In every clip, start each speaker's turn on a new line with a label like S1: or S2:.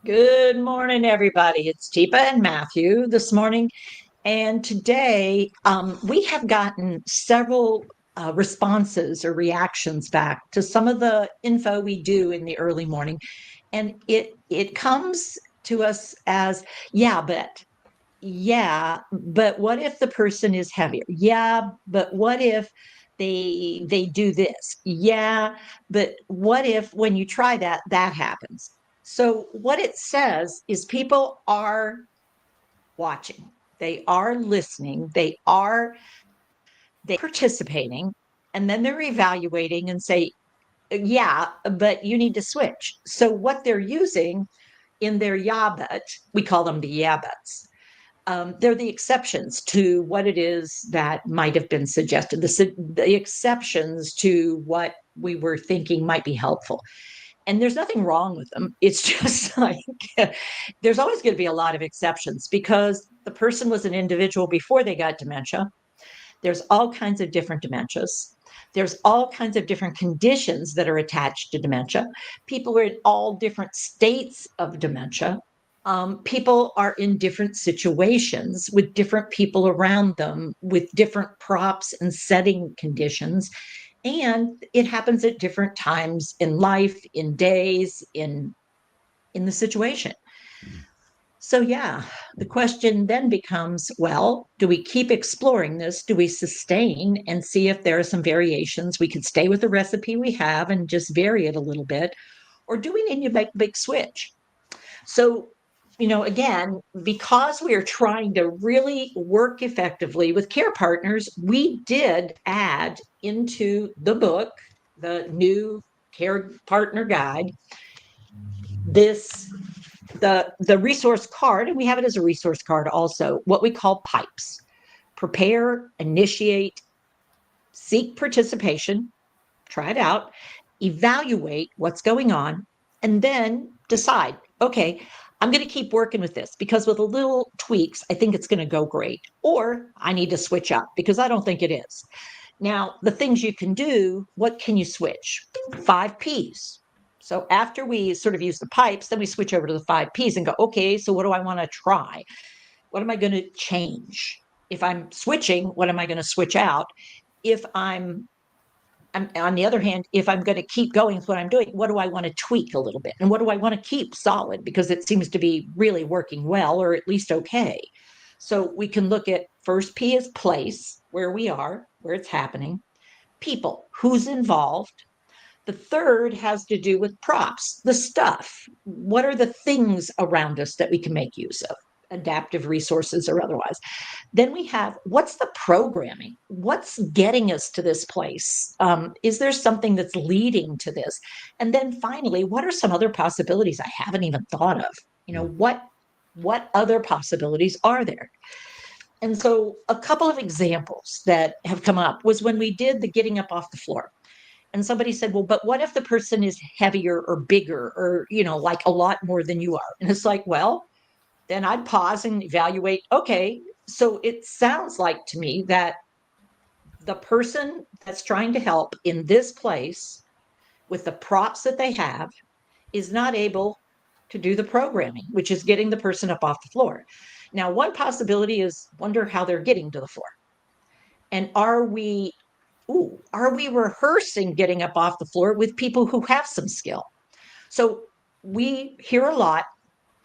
S1: Good morning, everybody. It's Teepa and Matthew this morning. And today we have gotten several responses or reactions back to some of the info we do in the early morning. And it comes to us as, yeah, but what if the person is heavier? Yeah, but what if they do this? Yeah, but what if when you try that, that happens? So what it says is people are watching, they are listening, they participating, and then they're evaluating and say, yeah, but you need to switch. So what they're using in their yeah but, we call them the yeah buts. They're the exceptions to what it is that might have been suggested, the exceptions to what we were thinking might be helpful. And there's nothing wrong with them. It's just like there's always going to be a lot of exceptions because the person was an individual before they got dementia. There's all kinds of different dementias. There's all kinds of different conditions that are attached to dementia. People are in all different states of dementia. People are in different situations with different people around them, with different props and setting conditions. And it happens at different times in life, in days, in the situation. So, yeah, the question then becomes, well, do we keep exploring this? Do we sustain and see if there are some variations? We could stay with the recipe we have and just vary it a little bit. Or do we need to make a big switch? So, again, because we are trying to really work effectively with care partners, we did add into the book, the new care partner guide, this the resource card, and we have it as a resource card also, what we call pipes: prepare, initiate, seek participation, try it out, evaluate what's going on, and then decide, okay, I'm going to keep working with this because with a little tweaks, I think it's going to go great. Or I need to switch up because I don't think it is. Now, the things you can do, what can you switch? 5 Ps. So after we sort of use the pipes, then we switch over to the 5 Ps and go, okay, so what do I want to try? What am I going to change? If I'm switching, what am I going to switch out? If I'm on the other hand, if I'm going to keep going with what I'm doing, what do I want to tweak a little bit? And what do I want to keep solid because it seems to be really working well, or at least okay? So we can look at first P is place, where we are, where it's happening, people, who's involved. The third has to do with props, the stuff. What are the things around us that we can make use of, adaptive resources or otherwise? Then we have what's the programming? What's getting us to this place? Is there something that's leading to this? And then finally, what are some other possibilities I haven't even thought of? What other possibilities are there? And so a couple of examples that have come up was when we did the getting up off the floor. And somebody said, well, but what if the person is heavier or bigger or, like a lot more than you are? And it's like, well, then I'd pause and evaluate. Okay, so it sounds like to me that the person that's trying to help in this place with the props that they have is not able to do the programming, which is getting the person up off the floor. Now, one possibility is wonder how they're getting to the floor. And are we rehearsing getting up off the floor with people who have some skill? So we hear a lot,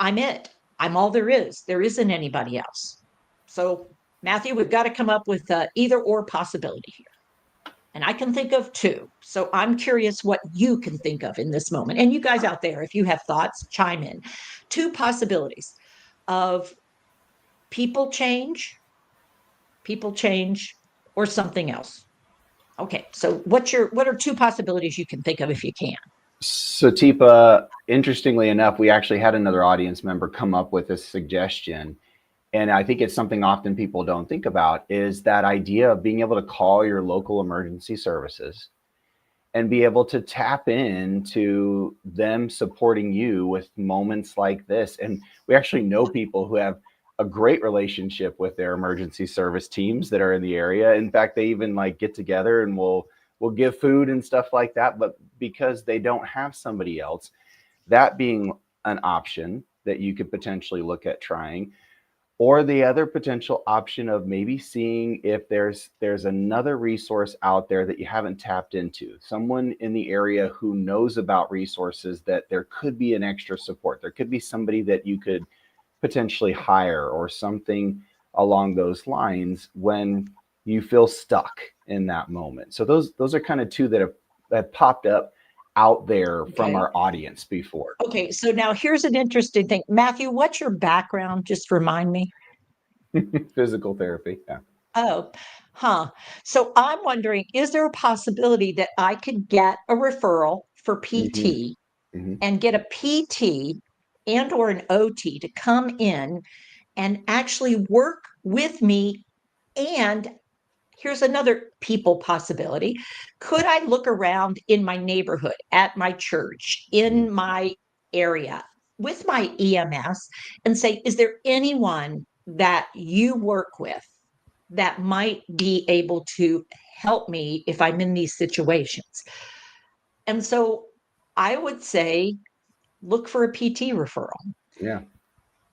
S1: I'm it. I'm all there is. There isn't anybody else. So, Matthew, we've got to come up with either or possibility here. And I can think of two. So I'm curious what you can think of in this moment. And you guys out there, if you have thoughts, chime in. Two possibilities of people change, or something else. Okay, so what are two possibilities you can think of if you can?
S2: So, Teepa, interestingly enough, we actually had another audience member come up with a suggestion. And I think it's something often people don't think about is that idea of being able to call your local emergency services and be able to tap into them supporting you with moments like this. And we actually know people who have a great relationship with their emergency service teams that are in the area. In fact, they even like get together and will give food and stuff like that. But because they don't have somebody else, that being an option, that you could potentially look at trying. Or the other potential option of maybe seeing if there's another resource out there that you haven't tapped into, someone in the area who knows about resources, that there could be an extra support. There could be somebody that you could potentially hire or something along those lines when you feel stuck in that moment. So those are kind of two that popped up out there from
S1: Okay.
S2: our audience before.
S1: Okay. So now here's an interesting thing. Matthew, what's your background? Just remind me.
S2: Physical therapy. Yeah.
S1: Oh, huh. So I'm wondering, is there a possibility that I could get a referral for
S2: Hmm.
S1: PT
S2: Hmm.
S1: and get a PT and or an OT to come in and actually work with me? And here's another people possibility. Could I look around in my neighborhood, at my church, in my area with my EMS and say, is there anyone that you work with that might be able to help me if I'm in these situations? And so I would say, look for a PT referral
S2: Yeah.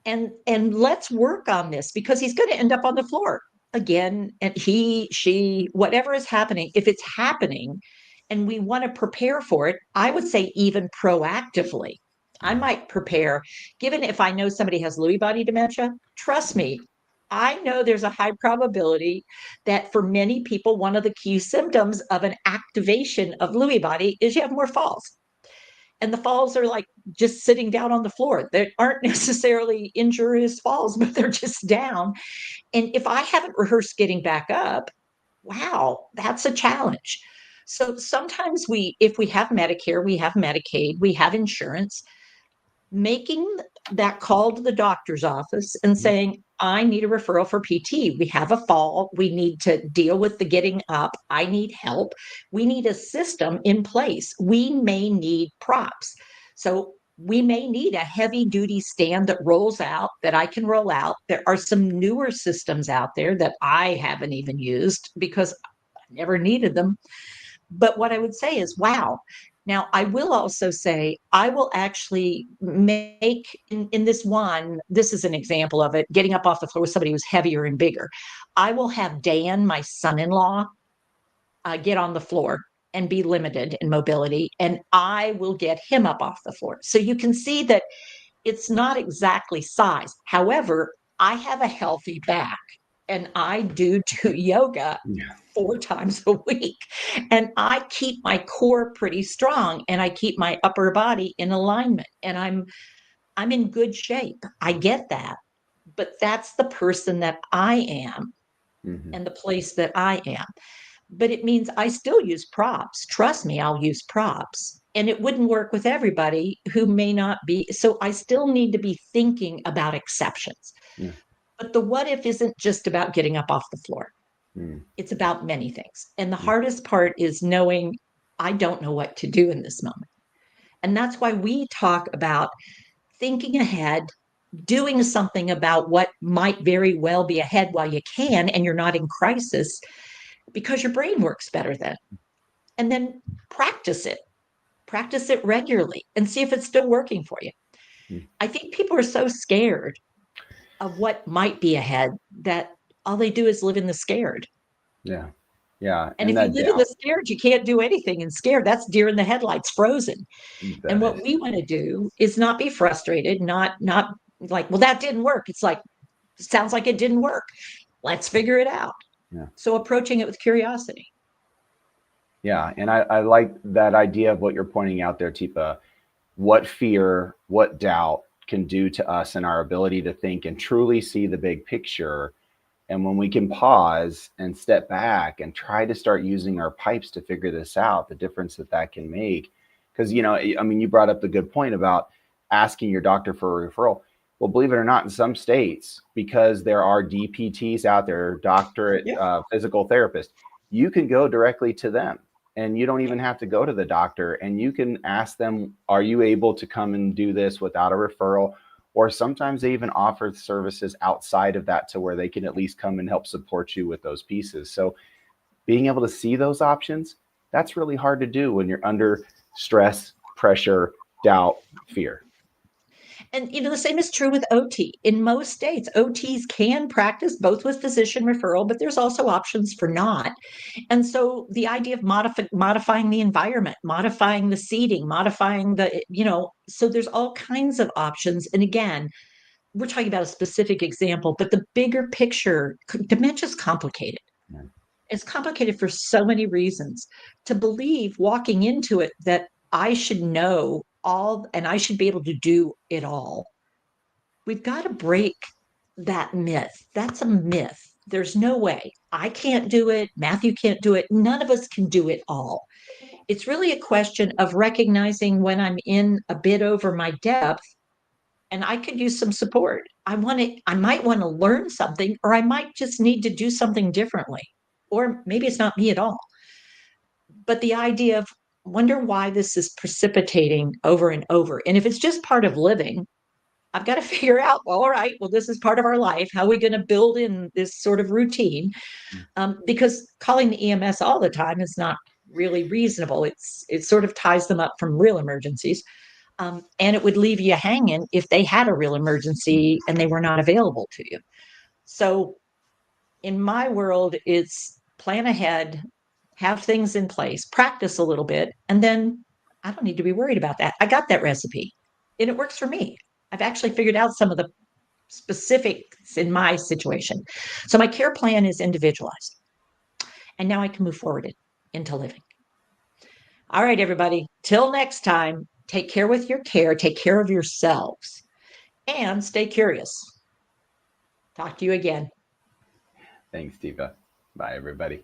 S1: and let's work on this because he's going to end up on the floor again, and he, she, whatever is happening, if it's happening and we want to prepare for it, I would say even proactively. I might prepare, given if I know somebody has Lewy body dementia, trust me, I know there's a high probability that for many people, one of the key symptoms of an activation of Lewy body is you have more falls, and the falls are like just sitting down on the floor. They aren't necessarily injurious falls, but they're just down. And if I haven't rehearsed getting back up, wow, that's a challenge. So sometimes if we have Medicare, we have Medicaid, we have insurance, making that call to the doctor's office and saying, I need a referral for PT. We have a fall. We need to deal with the getting up. I need help. We need a system in place. We may need props. So we may need a heavy duty stand that rolls out, that I can roll out. There are some newer systems out there that I haven't even used because I never needed them. But what I would say is, wow. Now, I will also say, I will actually make in this one, this is an example of it, getting up off the floor with somebody who's heavier and bigger. I will have Dan, my son in law, get on the floor and be limited in mobility, and I will get him up off the floor. So you can see that it's not exactly size. However, I have a healthy back and I do yoga
S2: Yeah.
S1: 4 times a week. And I keep my core pretty strong and I keep my upper body in alignment and I'm in good shape. I get that. But that's the person that I am
S2: Hmm.
S1: and the place that I am. But it means I still use props. Trust me, I'll use props. And it wouldn't work with everybody who may not be. So I still need to be thinking about exceptions.
S2: Yeah.
S1: But the what if isn't just about getting up off the floor.
S2: Mm.
S1: It's about many things. And the
S2: Yeah.
S1: hardest part is knowing I don't know what to do in this moment. And that's why we talk about thinking ahead, doing something about what might very well be ahead while you can, and you're not in crisis because your brain works better then. And then practice it regularly and see if it's still working for you.
S2: Mm.
S1: I think people are so scared of what might be ahead that all they do is live in the scared.
S2: Yeah. Yeah.
S1: And
S2: And
S1: if you
S2: that
S1: live in the
S2: doubt.
S1: scared, you can't do anything in scared. That's deer in the headlights, frozen. And
S2: That
S1: what
S2: is.
S1: we want to do is not be frustrated, not like, well, that didn't work. It's like, sounds like it didn't work. Let's figure it out.
S2: Yeah.
S1: So approaching it with curiosity.
S2: Yeah. And I like that idea of what you're pointing out there, Teepa. What fear, what doubt can do to us and our ability to think and truly see the big picture. And when we can pause and step back and try to start using our pipes to figure this out, the difference that that can make. Because, I mean, you brought up the good point about asking your doctor for a referral. Well, believe it or not, in some states, because there are DPTs out there, doctorate
S1: Yeah.
S2: physical therapists, you can go directly to them and you don't even have to go to the doctor. And you can ask them, are you able to come and do this without a referral? Or sometimes they even offer services outside of that to where they can at least come and help support you with those pieces. So being able to see those options, that's really hard to do when you're under stress, pressure, doubt, fear.
S1: And the same is true with OT. In most states, OTs can practice both with physician referral, but there's also options for not. And so the idea of modifying the environment, modifying the seating, modifying so there's all kinds of options. And again, we're talking about a specific example, but the bigger picture, dementia is complicated.
S2: Yeah.
S1: It's complicated for so many reasons. To believe walking into it that I should know all and I should be able to do it all, we've got to break that myth. That's a myth. There's no way. I can't do it. Matthew can't do it. None of us can do it all. It's really a question of recognizing when I'm in a bit over my depth and I could use some support. I might want to learn something, or I might just need to do something differently. Or maybe it's not me at all. But the idea of wonder why this is precipitating over and over. And if it's just part of living, I've got to figure out, well, all right, well, this is part of our life. How are we going to build in this sort of routine? Because calling the EMS all the time is not really reasonable. It sort of ties them up from real emergencies. And it would leave you hanging if they had a real emergency and they were not available to you. So in my world, it's plan ahead, have things in place, practice a little bit, and then I don't need to be worried about that. I got that recipe and it works for me. I've actually figured out some of the specifics in my situation. So my care plan is individualized. And now I can move forward into living. All right, everybody. Till next time, take care with your care, take care of yourselves, and stay curious. Talk to you again.
S2: Thanks, Teepa. Bye, everybody.